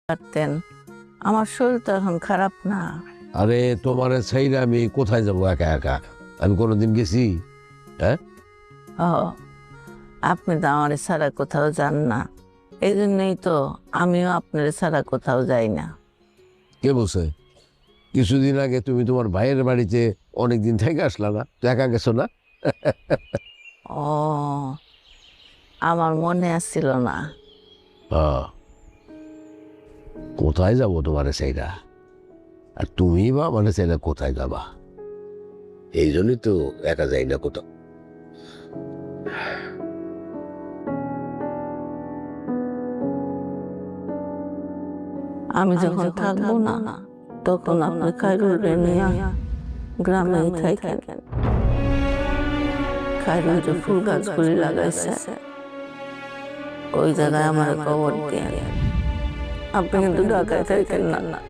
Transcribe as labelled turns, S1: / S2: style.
S1: পারতেন। আমার শরীর তো এখন খারাপ না।
S2: আরে তোমারে ছাইরা আমি কোথায় যাবো একা একা? আমি কোনোদিন গেছি? হ্যাঁ,
S1: ও, আপনি তো আমার ছাড়া কোথাও যান না, এই জন্যই তো আমিও আপনার ছাড়া কোথাও যাই না।
S2: কে বলছে? কিছুদিন আগে তুমি তোমার ভাইয়ের বাড়িতে অনেকদিন থেকে আসলা না, তো একা গেছো না?
S1: ও, আমার মনে আসছিল না।
S2: হ্যাঁ, কোথায় যাবো তোমারে ছাইরা? আর তুমি বা মানে চাইলে কোথায় যাবা? এই জন্যই তো একা যাই না কোথাও।
S1: আমি যখন থাকবো না তখন আপনি খাইরুল নিয়ে গ্রামে থাকেন। খাইরুল যে ফুল গাছগুলি লাগাইছে ওই জায়গায় আমার কবর দিয়ে, আপনি কিন্তু ঢাকায় থাকেন না।